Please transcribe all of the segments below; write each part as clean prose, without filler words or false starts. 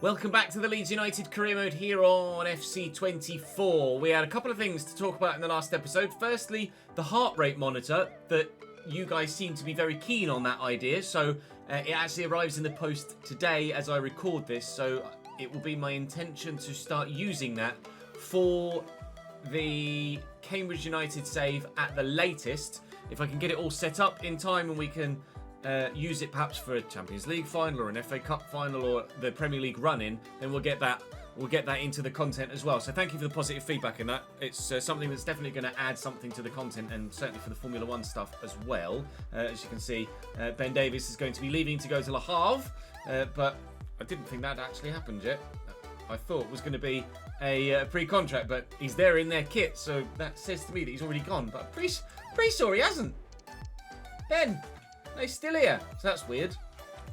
Welcome back to the Leeds United Career Mode here on FC24. We had a couple of things to talk about in the last episode. Firstly, the heart rate monitor, that you guys seem to be very keen on that idea. So it actually arrives in the post today as I record this. So it will be my intention to start using that for the Cambridge United save at the latest. If I can get it all set up in time and we can use it perhaps for a Champions League final or an FA Cup final or the Premier League run-in, then we'll get that into the content as well. So thank you for the positive feedback in that. It's something that's definitely going to add something to the content, and certainly for the Formula 1 stuff as well. As you can see, Ben Davies is going to be leaving to go to Le Havre, but I didn't think that actually happened yet. I thought it was going to be a pre-contract, but he's there in their kit, so that says to me that he's already gone. But I'm pretty sure he hasn't. Ben! He's still here, so that's weird.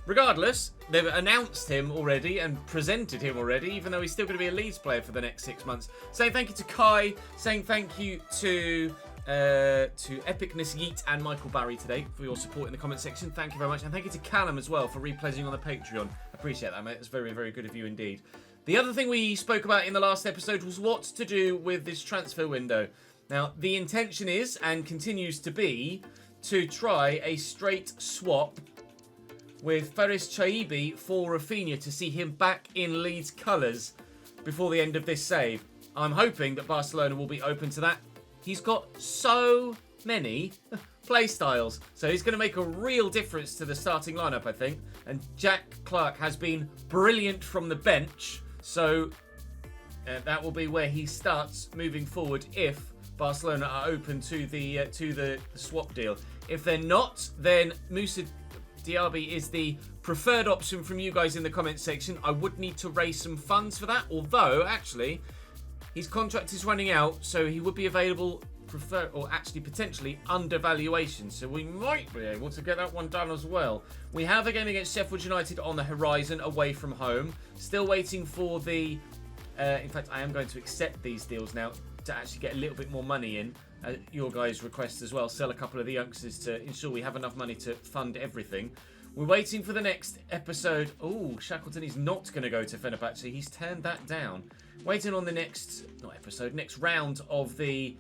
Regardless, they've announced him already and presented him already, even though he's still going to be a Leeds player for the next 6 months. Saying thank you to Kai, saying thank you to Epicness Yeet and Michael Barry today for your support in the comment section. Thank you very much. And thank you to Callum as well for repledging on the Patreon. Appreciate that, mate. It's very, very good of you indeed. The other thing we spoke about in the last episode was what to do with this transfer window. Now, the intention is, and continues to be, to try a straight swap with Faris Chaibi for Rafinha to see him back in Leeds colours before the end of this save. I'm hoping that Barcelona will be open to that. He's got so many play styles, so he's going to make a real difference to the starting lineup, I think. And Jack Clark has been brilliant from the bench, so that will be where he starts moving forward if Barcelona are open to the swap deal. If they're not, then Moussa Diaby is the preferred option from you guys in the comment section. I would need to raise some funds for that, although actually his contract is running out, so he would be available potentially under valuation, so we might be able to get that one done as well. We have a game against Sheffield United on the horizon away from home. Still waiting for the in fact, I am going to accept these deals now to actually get a little bit more money in. Your guys' requests as well. Sell a couple of the youngsters to ensure we have enough money to fund everything. We're waiting for the next episode. Oh, Shackleton is not going to go to Fenerbahce. He's turned that down. Waiting on the next round of the...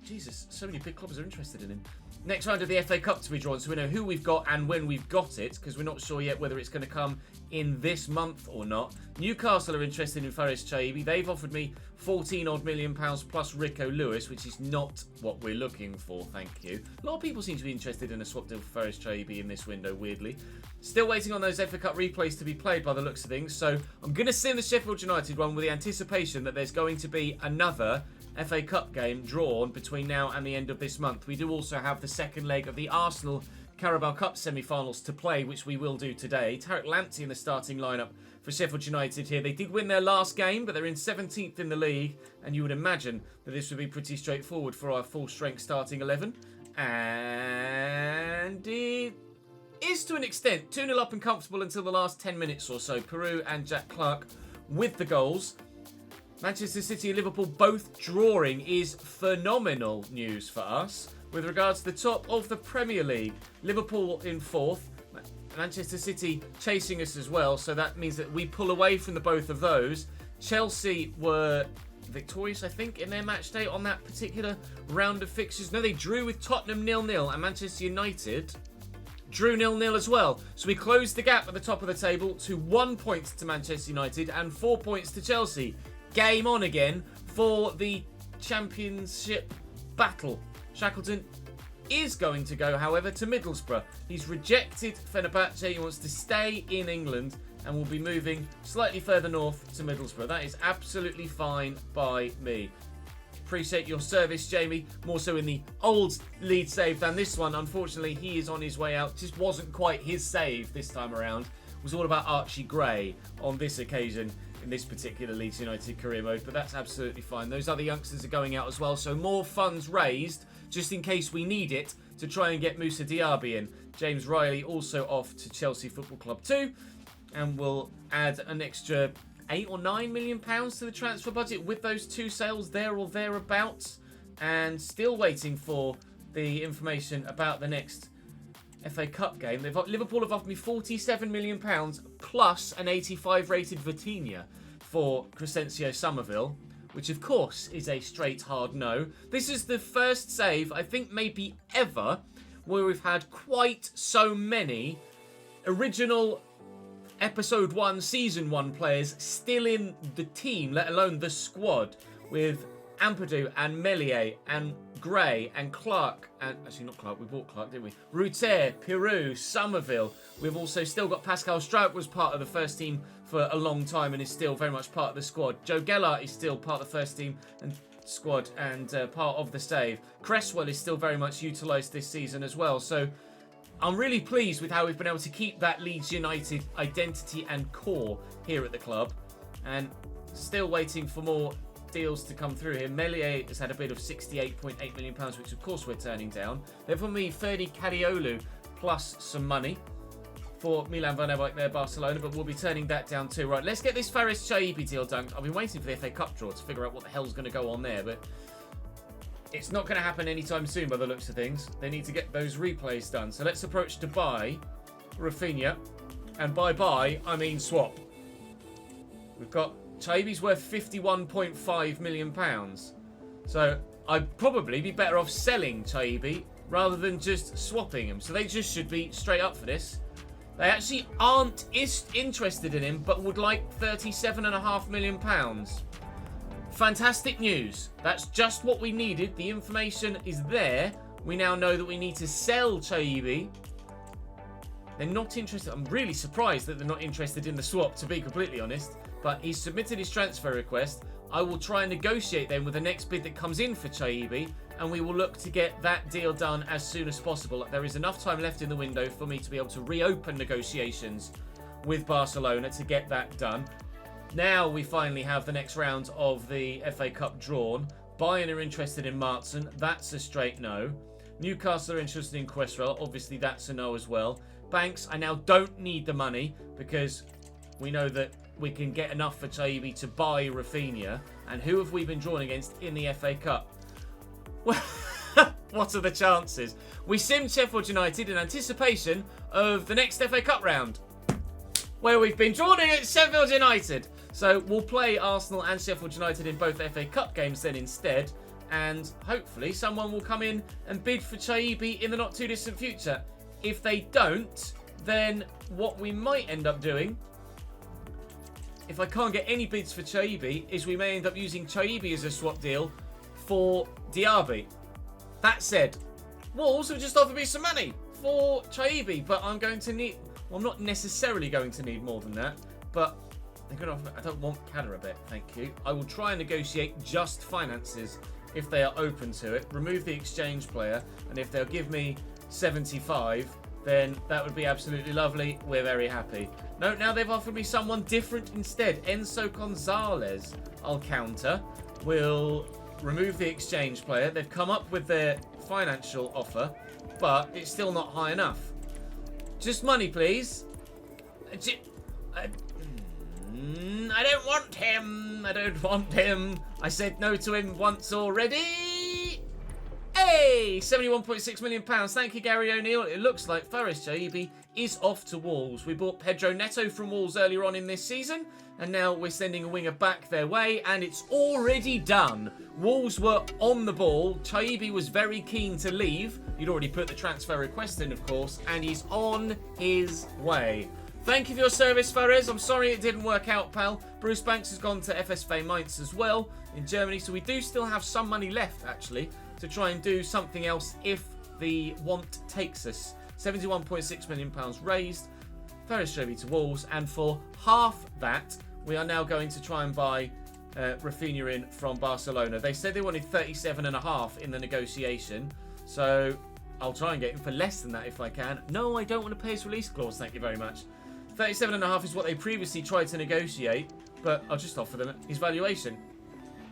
Jesus, so many big clubs are interested in him. Next round of the FA Cup to be drawn, so we know who we've got and when we've got it, because we're not sure yet whether it's going to come in this month or not. Newcastle are interested in Faris Chaibi. They've offered me £14 million plus Rico Lewis, which is not what we're looking for, thank you. A lot of people seem to be interested in a swap deal for Faris Chaibi in this window, weirdly. Still waiting on those FA Cup replays to be played by the looks of things, so I'm going to send the Sheffield United one with the anticipation that there's going to be another FA Cup game drawn between now and the end of this month. We do also have the second leg of the Arsenal Carabao Cup semi-finals to play, which we will do today. Tarek Lamptey in the starting lineup for Sheffield United here. They did win their last game, but they're in 17th in the league, and you would imagine that this would be pretty straightforward for our full-strength starting 11. And it is to an extent 2-0 up and comfortable until the last 10 minutes or so. Peru and Jack Clark with the goals. Manchester City and Liverpool both drawing is phenomenal news for us. With regards to the top of the Premier League, Liverpool in 4th, Manchester City chasing us as well, so that means that we pull away from the both of those. Chelsea were victorious, I think, in their match day on that particular round of fixtures. No, they drew with Tottenham 0-0, and Manchester United drew 0-0 as well. So we closed the gap at the top of the table to 1 point to Manchester United and 4 points to Chelsea. Game on again for the championship battle. Shackleton is going to go, however, to Middlesbrough. He's rejected Fenerbahce. He wants to stay in England and will be moving slightly further north to Middlesbrough. That is absolutely fine by me. Appreciate your service, Jamie. More so in the old lead save than this one. Unfortunately, he is on his way out. Just wasn't quite his save this time around. It was all about Archie Gray on this occasion in this particular Leeds United career mode, but that's absolutely fine. Those other youngsters are going out as well, so more funds raised just in case we need it to try and get Moussa Diaby in. James Riley also off to Chelsea Football Club too, and we'll add an extra £8 or £9 million to the transfer budget with those two sales there or thereabouts. And still waiting for the information about the next FA Cup game. Liverpool have offered me £47 million plus an 85 rated Vitinha for Crescencio Somerville, which of course is a straight hard no. This is the first save, I think maybe ever, where we've had quite so many original Episode 1, Season 1 players still in the team, let alone the squad, with Ampadu and Meslier and Gray and Clark, and actually not Clark, we bought Clark, didn't we? Ruter, Pirou, Somerville. We've also still got Pascal Strout, was part of the first team for a long time and is still very much part of the squad. Joe Gellart is still part of the first team and squad and part of the save. Cresswell is still very much utilised this season as well. So I'm really pleased with how we've been able to keep that Leeds United identity and core here at the club. And still waiting for more deals to come through here. Meslier has had a bid of £68.8 million, which of course we're turning down. They've offered me Ferdi Kadiolu plus some money for Milan van der Beek there, Barcelona, but we'll be turning that down too. Right, let's get this Faris Chaibi deal done. I've been waiting for the FA Cup draw to figure out what the hell's going to go on there, but it's not going to happen anytime soon by the looks of things. They need to get those replays done. So let's approach Dubai, Rafinha, and by buy, I mean swap. We've got Chaibi's worth £51.5 million. So I'd probably be better off selling Chaibi rather than just swapping him. So they just should be straight up for this. They actually aren't interested in him, but would like £37.5 million. Fantastic news. That's just what we needed. The information is there. We now know that we need to sell Chaibi. They're not interested. I'm really surprised that they're not interested in the swap, to be completely honest. But he's submitted his transfer request. I will try and negotiate then with the next bid that comes in for Chaibi, and we will look to get that deal done as soon as possible. There is enough time left in the window for me to be able to reopen negotiations with Barcelona to get that done. Now we finally have the next round of the FA Cup drawn. Bayern are interested in Martin. That's a straight no. Newcastle are interested in Cresswell. Obviously, that's a no as well. Banks, I now don't need the money because we know that we can get enough for Chaibi to buy Rafinha. And who have we been drawn against in the FA Cup? Well, what are the chances? We simmed Sheffield United in anticipation of the next FA Cup round, where we've been drawn against Sheffield United. So we'll play Arsenal and Sheffield United in both FA Cup games then instead. And hopefully someone will come in and bid for Chaibi in the not too distant future. If they don't, then what we might end up doing, if I can't get any bids for Chaibi, is we may end up using Chaibi as a swap deal for Diaby. That said, Wolves have just offered me some money for Chaibi, but I'm going to need... Well, I'm not necessarily going to need more than that, but they're going to offer... I don't want Kaderabek, thank you. I will try and negotiate just finances if they are open to it. Remove the exchange player, and if they'll give me 75, then that would be absolutely lovely. We're very happy. No, now they've offered me someone different instead. Enzo Gonzalez. I'll counter. We'll remove the exchange player. They've come up with their financial offer, but it's still not high enough. Just money, please. I don't want him. I don't want him. I said no to him once already. Hey, £71.6 million. Thank you, Gary O'Neill. It looks like Faris Chaibi is off to Wolves. We bought Pedro Neto from Wolves earlier on in this season, and now we're sending a winger back their way, and it's already done. Wolves were on the ball. Chaibi was very keen to leave. He'd already put the transfer request in, of course, and he's on his way. Thank you for your service, Fares. I'm sorry it didn't work out, pal. Bruce Banks has gone to FSV Mainz as well in Germany, so we do still have some money left, actually, to try and do something else if the want takes us. £71.6 million raised. Fares Chaibi to Wolves, and for half that, we are now going to try and buy Rafinha in from Barcelona. They said they wanted 37.5 in the negotiation, so I'll try and get him for less than that if I can. No, I don't want to pay his release clause, thank you very much. 37.5 is what they previously tried to negotiate, but I'll just offer them his valuation.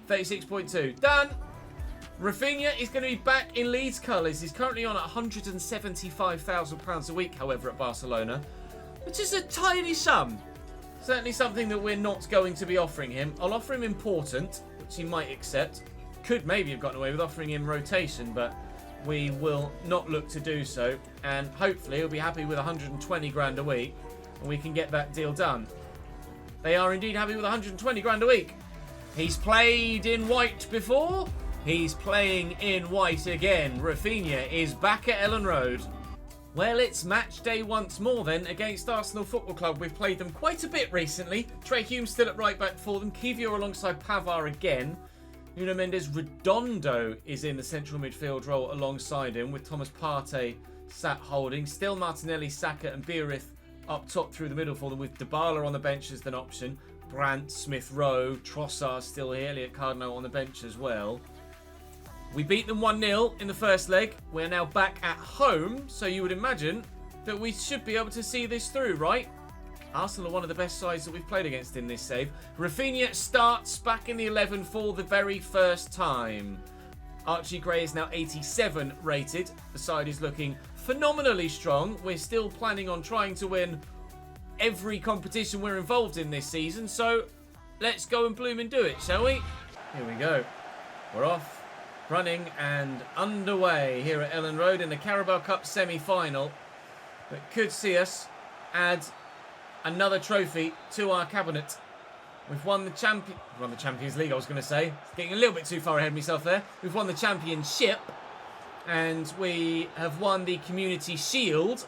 36.2. Done! Rafinha is going to be back in Leeds colours. He's currently on £175,000 a week, however, at Barcelona, which is a tiny sum. Certainly something that we're not going to be offering him. I'll offer him important, which he might accept. Could maybe have gotten away with offering him rotation, but we will not look to do so. And hopefully he'll be happy with 120 grand a week and we can get that deal done. They are indeed happy with 120 grand a week. He's played in white before. He's playing in white again. Rafinha is back at Ellen Road. Well, it's match day once more then against Arsenal Football Club. We've played them quite a bit recently. Trey Hume still at right back for them. Kivior alongside Pavard again. Nuno Mendes Redondo is in the central midfield role alongside him with Thomas Partey sat holding. Still Martinelli, Saka and Beerith up top through the middle for them with Dybala on the bench as an option. Brandt, Smith Rowe, Trossard still here. Elliot Cardinal on the bench as well. We beat them 1-0 in the first leg. We're now back at home, so you would imagine that we should be able to see this through, right? Arsenal are one of the best sides that we've played against in this save. Rafinha starts back in the 11 for the very first time. Archie Gray is now 87 rated. The side is looking phenomenally strong. We're still planning on trying to win every competition we're involved in this season, so let's go and bloom and do it, shall we? Here we go. We're off. Running and underway here at Ellen Road in the Carabao Cup semi-final. That could see us add another trophy to our cabinet. We've won the Champions League, I was going to say. Getting a little bit too far ahead of myself there. We've won the Championship. And we have won the Community Shield.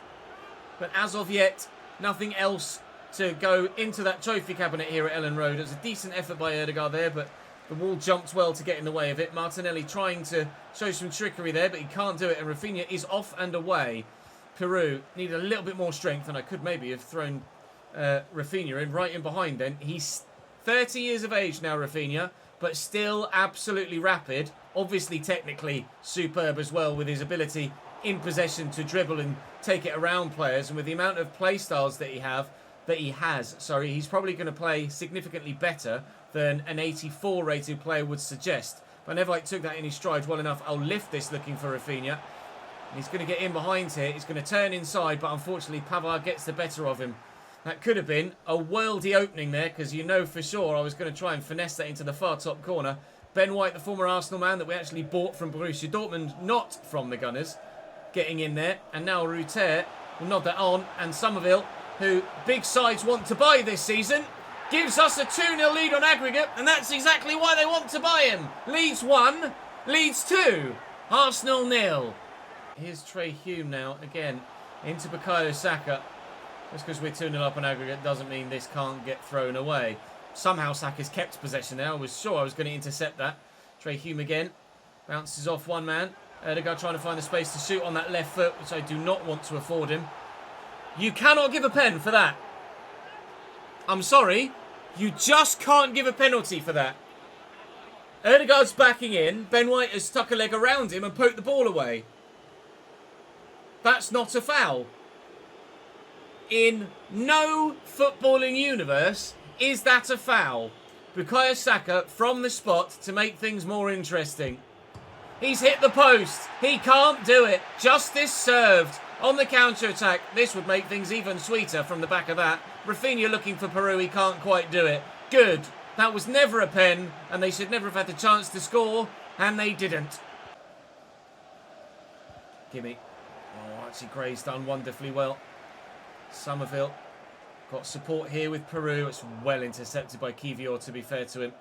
But as of yet, nothing else to go into that trophy cabinet here at Ellen Road. It was a decent effort by Erdegaard there, but the wall jumped well to get in the way of it. Martinelli trying to show some trickery there, but he can't do it. And Rafinha is off and away. Peru needed a little bit more strength, and I could maybe have thrown Rafinha in right in behind then. He's 30 years of age now, Rafinha, but still absolutely rapid. Obviously, technically superb as well with his ability in possession to dribble and take it around players. And with the amount of play styles that he has, he's probably going to play significantly better than an 84 rated player would suggest. Van Everijk took that in his stride well enough. I'll lift this looking for Rafinha. He's going to get in behind here. He's going to turn inside, but unfortunately Pavard gets the better of him. That could have been a worldy opening there, because you know for sure I was going to try and finesse that into the far top corner. Ben White, the former Arsenal man that we actually bought from Borussia Dortmund, not from the Gunners, getting in there. And now Ruter will nod that on. And Somerville, who big sides want to buy this season, gives us a 2-0 lead on aggregate, and that's exactly why they want to buy him. Leeds 1, Leeds 2, Arsenal 0. Here's Trey Hume now, again, into Bukayo Saka. Just because we're 2-0 up on aggregate doesn't mean this can't get thrown away. Somehow Saka's kept possession there. I was sure I was going to intercept that. Trey Hume again. Bounces off one man. Erdegaard trying to find the space to shoot on that left foot, which I do not want to afford him. You cannot give a pen for that. I'm sorry. You just can't give a penalty for that. Erdegaard's backing in. Ben White has stuck a leg around him and poked the ball away. That's not a foul. In no footballing universe is that a foul. Bukayo Saka from the spot to make things more interesting. He's hit the post. He can't do it. Justice served on the counter-attack. This would make things even sweeter from the back of that. Rafinha looking for Peru. He can't quite do it. Good. That was never a pen, and they should never have had the chance to score, and they didn't. Gimme. Oh, actually, Gray's done wonderfully well. Somerville got support here with Peru. It's well intercepted by Kivior, to be fair to him.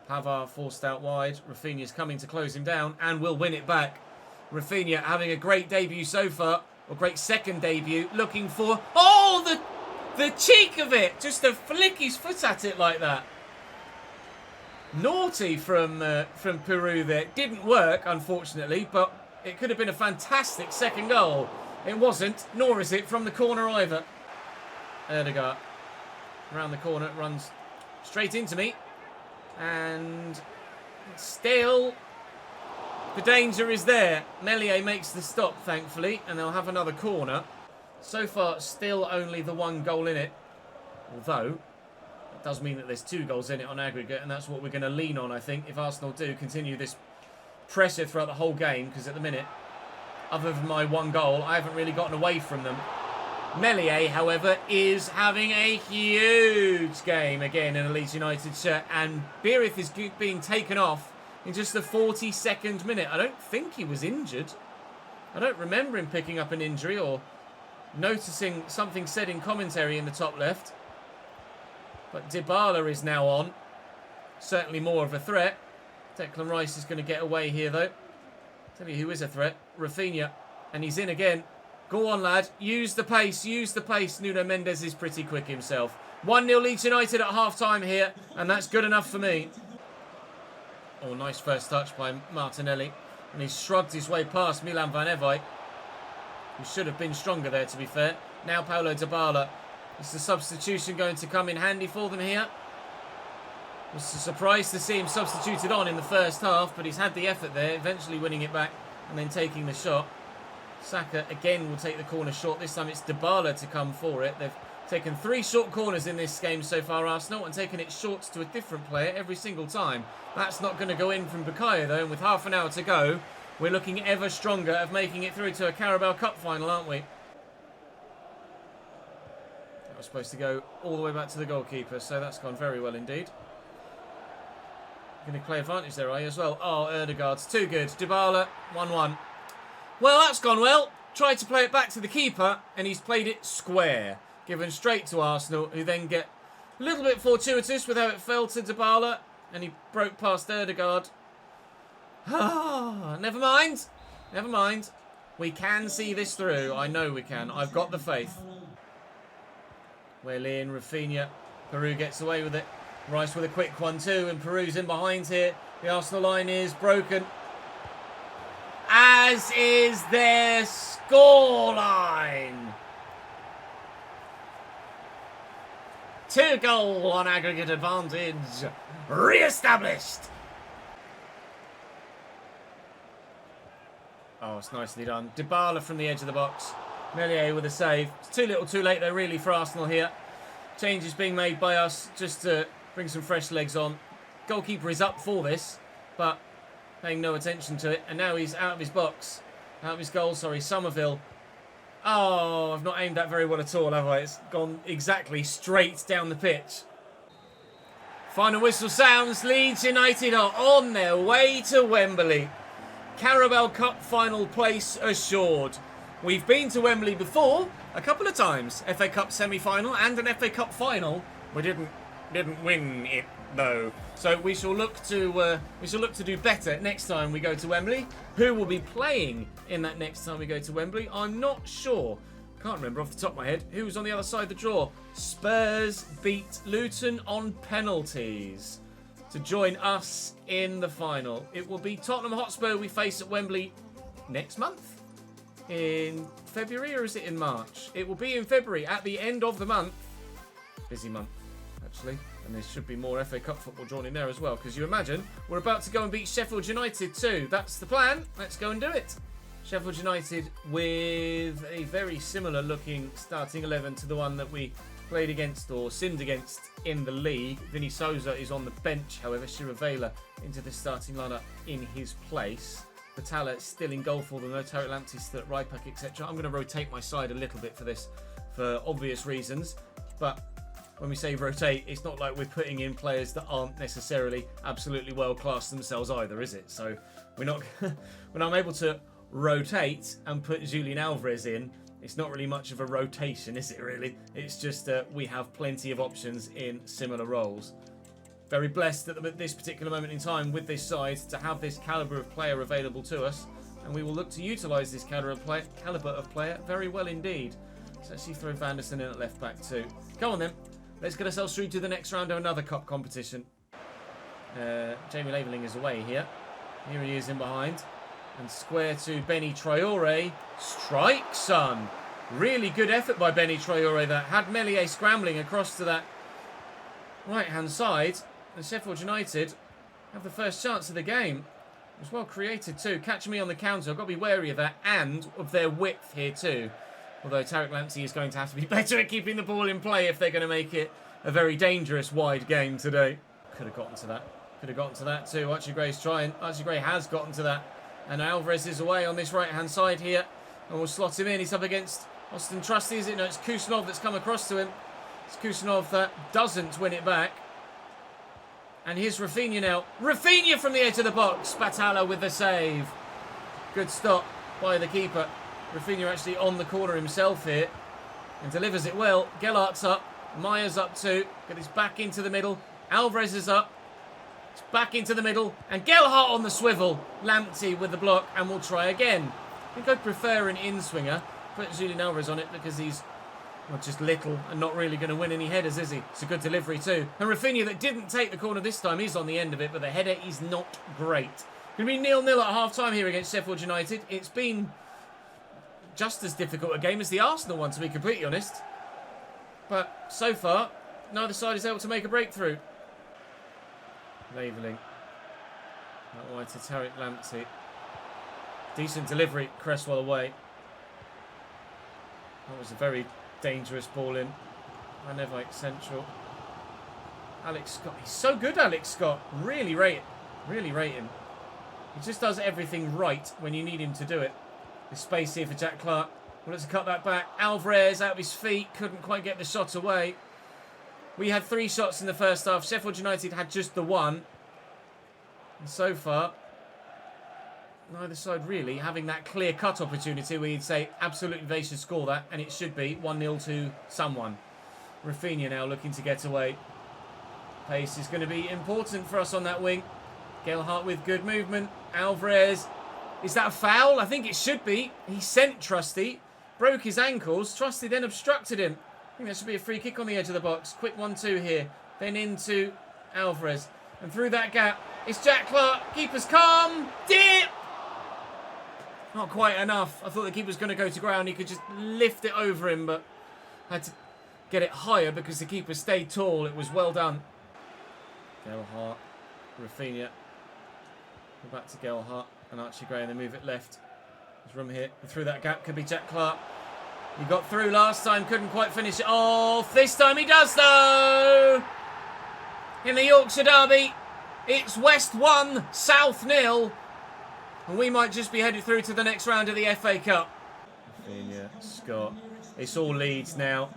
Pavard forced out wide. Rafinha's coming to close him down and will win it back. Rafinha having a great debut so far, or great second debut, looking for... Oh, the cheek of it! Just to flick his foot at it like that. Naughty from Peru there. Didn't work, unfortunately, but it could have been a fantastic second goal. It wasn't, nor is it from the corner either. Erdegaard around the corner, runs straight into me. And still, the danger is there. Meslier makes the stop, thankfully, and they'll have another corner. So far, still only the one goal in it. Although, it does mean that there's 2 goals in it on aggregate, and that's what we're going to lean on, I think, if Arsenal do continue this pressure throughout the whole game, because at the minute, other than my 1 goal, I haven't really gotten away from them. Meslier, however, is having a huge game again in a Leeds United shirt, and Beerith is being taken off in just the 42nd minute. I don't think he was injured. I don't remember him picking up an injury or noticing something said in commentary in the top left. But Dybala is now on. Certainly more of a threat. Declan Rice is going to get away here, though. Tell you who is a threat. Rafinha. And he's in again. Go on, lad. Use the pace. Use the pace. Nuno Mendes is pretty quick himself. 1-0 Leeds United at half-time here. And that's good enough for me. Oh, nice first touch by Martinelli. And he's shrugged his way past Milan Van Ewijk. He should have been stronger there, to be fair. Now Paulo Dybala. Is the substitution going to come in handy for them here? Was surprised to see him substituted on in the first half, but he's had the effort there, eventually winning it back and then taking the shot. Saka again will take the corner short. This time it's Dybala to come for it. They've taken 3 short corners in this game so far, Arsenal, and taken it short to a different player every single time. That's not going to go in from Bukayo, though, and with half an hour to go, we're looking ever stronger of making it through to a Carabao Cup final, aren't we? That was supposed to go all the way back to the goalkeeper, so that's gone very well indeed. Going to play advantage there, are you, as well? Oh, Erdegaard's too good. Dybala, 1-1. Well, that's gone well. Tried to play it back to the keeper, and he's played it square. Given straight to Arsenal, who then get a little bit fortuitous with how it fell to Dybala, and he broke past Erdegaard. Ah, never mind. Never mind. We can see this through. I know we can. I've got the faith. Well in, Rafinha. Peru gets away with it. Rice with a quick one too, and Peru's in behind here. The Arsenal line is broken. As is their scoreline. 2-goal on aggregate advantage. Re-established. Oh, it's nicely done. Dybala from the edge of the box. Meslier with a save. It's too little too late though, really, for Arsenal here. Changes being made by us just to bring some fresh legs on. Goalkeeper is up for this, but paying no attention to it. And now he's out of his box. Out of his goal, sorry. Somerville. Oh, I've not aimed that very well at all, have I? It's gone exactly straight down the pitch. Final whistle sounds. Leeds United are on their way to Wembley. Carabao Cup final place assured. We've been to Wembley before, a couple of times. FA Cup semi-final and an FA Cup final. We didn't win it though. So we shall look to do better next time we go to Wembley. Who will be playing in that next time we go to Wembley? I'm not sure. Can't remember off the top of my head. Who was on the other side of the draw? Spurs beat Luton on penalties to join us in the final. It will be Tottenham Hotspur we face at Wembley next month? In February, or is it in March? It will be in February, at the end of the month. Busy month, actually. And there should be more FA Cup football drawn in there as well, because you imagine we're about to go and beat Sheffield United too. That's the plan. Let's go and do it. Sheffield United with a very similar looking starting 11 to the one that we played against or sinned against in the league. Vinny Souza is on the bench, however. Chirivella into the starting lineup in his place. Batalla still in goal for them, though. Tarek Lamptey still at right back, etc. I'm going to rotate my side a little bit for this, for obvious reasons. But when we say rotate, it's not like we're putting in players that aren't necessarily absolutely world class themselves either, is it? So we're not. When I'm able to rotate and put Julian Alvarez in, it's not really much of a rotation, is it really? It's just that we have plenty of options in similar roles. Very blessed at this particular moment in time with this side to have this calibre of player available to us, and we will look to utilise this calibre of player very well indeed. Let's actually throw Vanderson in at left back too. Come on then, let's get ourselves through to the next round of another cup competition. Jamie Laverling is away here. Here he is in behind. And square to Benny Traore. Strike, son. Really good effort by Benny Traore that had Meslier scrambling across to that right-hand side. And Sheffield United have the first chance of the game. It was well created too. Catching me on the counter. I've got to be wary of that and of their width here too. Although Tarek Lamptey is going to have to be better at keeping the ball in play if they're going to make it a very dangerous wide game today. Could have gotten to that. Could have gotten to that too. Archie Gray's trying. Archie Gray has gotten to that. And Alvarez is away on this right-hand side here. And we'll slot him in. He's up against Austin Trusty, is it? No, it's Kusanov that's come across to him. It's Kusanov that doesn't win it back. And here's Rafinha now. Rafinha from the edge of the box. Batalla with the save. Good stop by the keeper. Rafinha actually on the corner himself here and delivers it well. Gelhart's up. Myers up too. Get this back into the middle. Alvarez is up. It's back into the middle. And Gelhart on the swivel. Lamptey with the block. And we'll try again. I think I'd prefer an in-swinger. Put Julian Alvarez on it because he's just little and not really going to win any headers, is he? It's a good delivery too. And Rafinha, that didn't take the corner this time, is on the end of it. But the header is not great. Going to be 0-0 at half-time here against Sheffield United. It's been just as difficult a game as the Arsenal one, to be completely honest. But so far, neither side is able to make a breakthrough. Labelling. That wide to Tariq Lamptey. Decent delivery. Cresswell away. That was a very dangerous ball in. Manevite central. Alex Scott. He's so good, Alex Scott. Really rate him. Really rate him. He just does everything right when you need him to do it. There's space here for Jack Clark. Well, let's cut that back. Alvarez out of his feet. Couldn't quite get the shot away. We had 3 shots in the first half. Sheffield United had just the 1. And so far, neither side really having that clear-cut opportunity where you'd say absolutely they should score that. And it should be 1-0 to someone. Rafinha now looking to get away. Pace is going to be important for us on that wing. Gelhart with good movement. Alvarez. Is that a foul? I think it should be. He sent Trusty. Broke his ankles. Trusty then obstructed him. I think that should be a free kick on the edge of the box. Quick 1-2 here. Then into Alvarez. And through that gap, it's Jack Clark. Keeper's calm. Dip! Not quite enough. I thought the keeper was going to go to ground. He could just lift it over him, but had to get it higher because the keeper stayed tall. It was well done. Gelhart. Rafinha. Go back to Gelhart. And Archie Gray, and they move it left. There's room here. And through that gap could be Jack Clark. He got through last time, couldn't quite finish it off. This time he does, though! In the Yorkshire Derby, it's West 1, South 0. And we might just be headed through to the next round of the FA Cup. Rafinha, Scott. It's all Leeds now.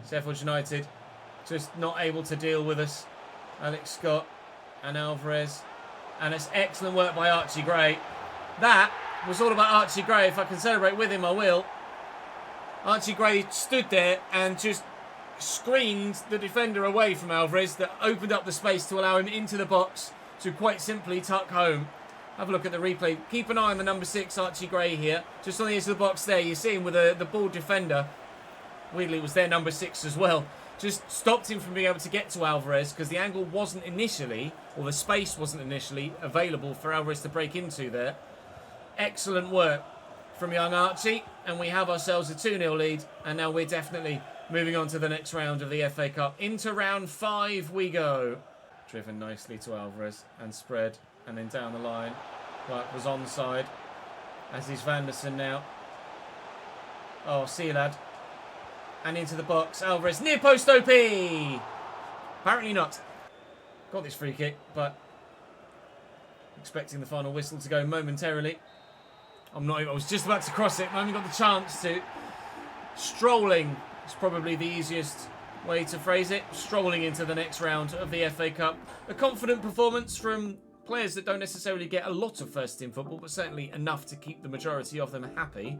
Sheffield United just not able to deal with us. Alex Scott and Alvarez. And it's excellent work by Archie Gray. That was all about Archie Gray. If I can celebrate with him, I will. Archie Gray stood there and just screened the defender away from Alvarez. That opened up the space to allow him into the box to quite simply tuck home. Have a look at the replay. Keep an eye on the number 6, Archie Gray here. Just on the edge of the box there. You see him with the ball defender. Weirdly, it was their number 6 as well. Just stopped him from being able to get to Alvarez because the angle wasn't initially, or the space wasn't initially available for Alvarez to break into there. Excellent work from young Archie, and we have ourselves a 2-0 lead, and now we're definitely moving on to the next round of the FA Cup. Into round 5 we go. Driven nicely to Alvarez and spread, and then down the line. Clark was onside, as is Vanderson now. Oh, see you, lad. And into the box. Alvarez, near post OP! Apparently not. Got this free kick, but expecting the final whistle to go momentarily. I was just about to cross it. I haven't got the chance to. Strolling is probably the easiest way to phrase it. Strolling into the next round of the FA Cup. A confident performance from players that don't necessarily get a lot of first-team football, but certainly enough to keep the majority of them happy.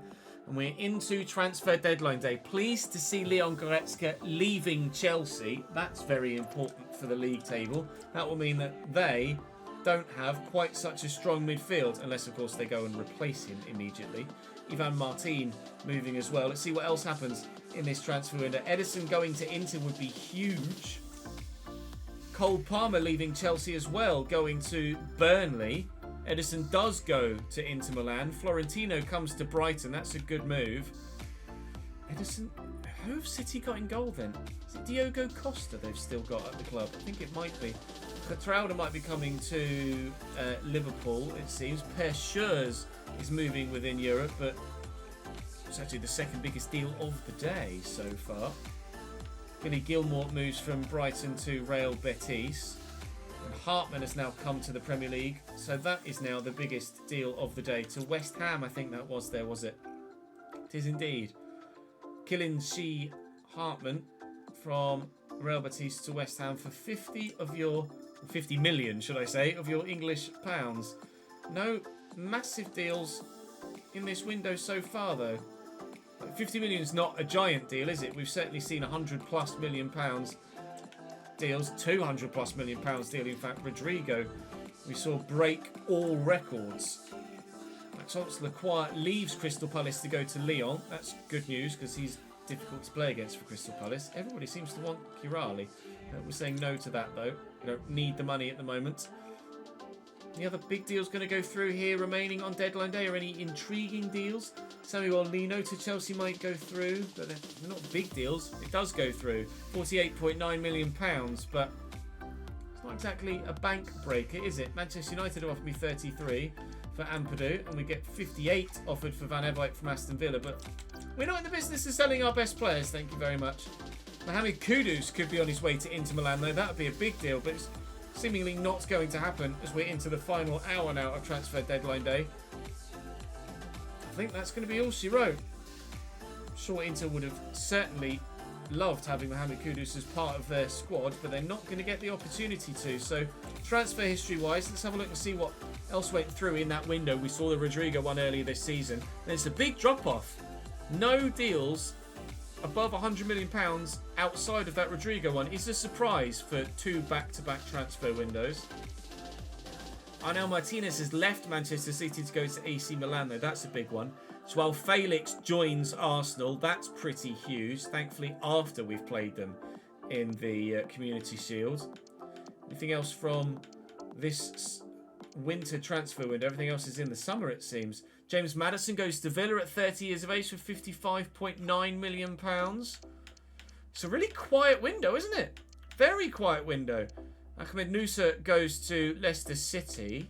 And we're into transfer deadline day. Pleased to see Leon Goretzka leaving Chelsea. That's very important for the league table. That will mean that they don't have quite such a strong midfield, unless, of course, they go and replace him immediately. Ivan Martin moving as well. Let's see what else happens in this transfer window. Edison going to Inter would be huge. Cole Palmer leaving Chelsea as well, going to Burnley. Edison does go to Inter Milan. Florentino comes to Brighton. That's a good move. Edison, who have City got in goal then? Is it Diogo Costa they've still got at the club? I think it might be. Petralda might be coming to Liverpool, it seems. Per Schurz is moving within Europe, but it's actually the second biggest deal of the day so far. Billy Gilmore moves from Brighton to Real Betis. And Hartman has now come to the Premier League, so that is now the biggest deal of the day. To West Ham, I think that was there, was it? It is indeed. Killinshi Hartman from Real Betis to West Ham for 50 million, should I say, of your English pounds. No massive deals in this window so far, though. 50 million is not a giant deal, is it? We've certainly seen 100+ million pounds deals, 200+ million pounds deal. In fact, Rodrigo, we saw break all records. Maxence Lacroix leaves Crystal Palace to go to Lyon. That's good news because he's difficult to play against for Crystal Palace. Everybody seems to want Kirali. We're saying no to that, though. We don't need the money at the moment. The other big deals going to go through here remaining on deadline day. Are any intriguing deals? Samuel Lino to Chelsea might go through, but they're not big deals. It does go through. £48.9 million, but it's not exactly a bank breaker, is it? Manchester United have offered me 33 for Ampadu, and we get 58 offered for Van Evijk from Aston Villa, but we're not in the business of selling our best players, thank you very much. Mohamed Kudus could be on his way to Inter Milan, though. That would be a big deal, but it's seemingly not going to happen as we're into the final hour now of transfer deadline day. I think that's going to be all she wrote. I'm sure Inter would have certainly loved having Mohamed Kudus as part of their squad, but they're not going to get the opportunity to. So transfer history-wise, let's have a look and see what else went through in that window. We saw the Rodrigo one earlier this season. There's a big drop-off. No deals above £100 million outside of that Rodrigo one. Is a surprise for two back-to-back transfer windows. Arnel Martinez has left Manchester City to go to AC Milan, though. That's a big one. So while Felix joins Arsenal, that's pretty huge. Thankfully, after we've played them in the Community Shield. Anything else from this winter transfer window? Everything else is in the summer, it seems. James Maddison goes to Villa at 30 years of age for £55.9 million. It's a really quiet window, isn't it? Very quiet window. Ahmed Nusa goes to Leicester City.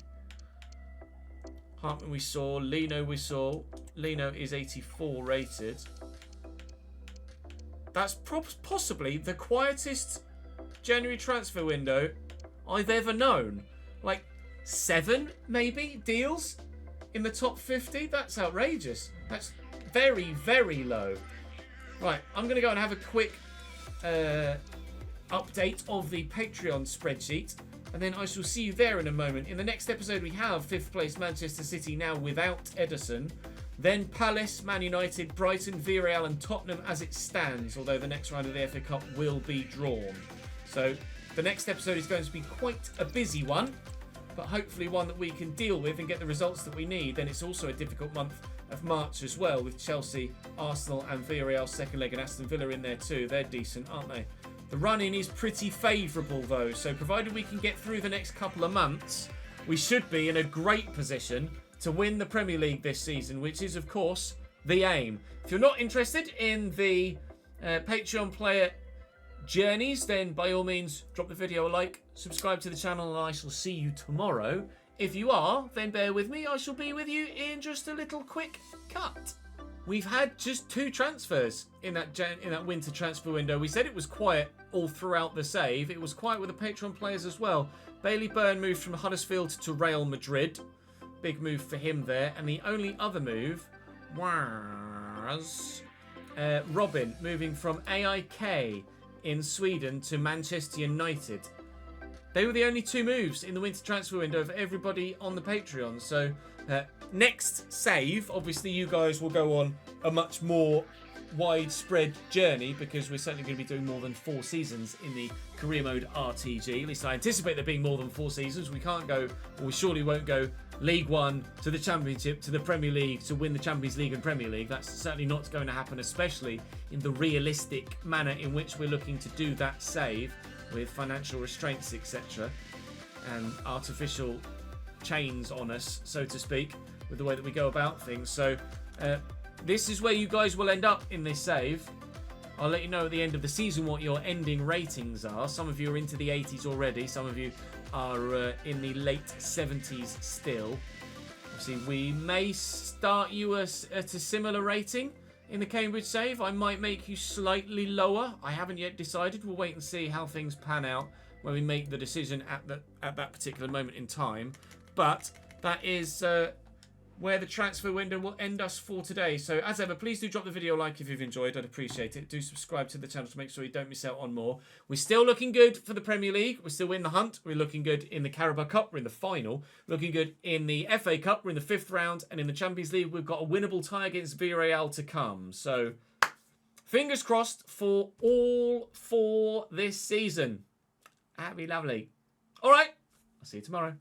Hartman we saw. Lino we saw. Lino is 84 rated. That's possibly the quietest January transfer window I've ever known. Like 7, maybe, deals in the top 50. That's outrageous. That's very, very low. Right, I'm going to go and have a quick update of the Patreon spreadsheet, and then I shall see you there in a moment. In the next episode, we have 5th place Manchester City now without Ederson. Then Palace, Man United, Brighton, Villarreal and Tottenham as it stands, although the next round of the FA Cup will be drawn. So the next episode is going to be quite a busy one, but hopefully one that we can deal with and get the results that we need. Then it's also a difficult month of March as well, with Chelsea, Arsenal and Villarreal's second leg, and Aston Villa in there too. They're decent, aren't they? The run-in is pretty favourable though, so provided we can get through the next couple of months, we should be in a great position to win the Premier League this season, which is of course the aim. If you're not interested in the Patreon player journeys, then by all means drop the video a like, subscribe to the channel, and I shall see you tomorrow. If you are, then bear with me, I shall be with you in just a little quick cut. We've had just 2 transfers in that winter transfer window. We said it was quiet all throughout the save. It was quiet with the Patreon players as well. Bailey Byrne moved from Huddersfield to Real Madrid. Big move for him there. And the only other move was Robin moving from AIK in Sweden to Manchester United. They were the only 2 moves in the winter transfer window for everybody on the Patreon. So next save, obviously you guys will go on a much more widespread journey, because we're certainly going to be doing more than 4 seasons in the career mode RTG. At least I anticipate there being more than 4 seasons. We can't go, or we surely won't go, League One to the Championship to the Premier League to win the Champions League and Premier League. That's certainly not going to happen, especially in the realistic manner in which we're looking to do that save, with financial restraints, etc., and artificial chains on us, so to speak, with the way that we go about things. So this is where you guys will end up in this save. I'll let you know at the end of the season what your ending ratings are. Some of you are into the 80s already. Some of you are in the late 70s still. Obviously, we may start you at a similar rating in the Cambridge save. I might make you slightly lower. I haven't yet decided. We'll wait and see how things pan out when we make the decision at that particular moment in time. But that is where the transfer window will end us for today. So as ever, please do drop the video a like if you've enjoyed. I'd appreciate it. Do subscribe to the channel to make sure you don't miss out on more. We're still looking good for the Premier League. We're still in the hunt. We're looking good in the Carabao Cup. We're in the final. Looking good in the FA Cup. We're in the 5th round. And in the Champions League, we've got a winnable tie against Villarreal to come. So fingers crossed for all 4 this season. That'd be lovely. All right. I'll see you tomorrow.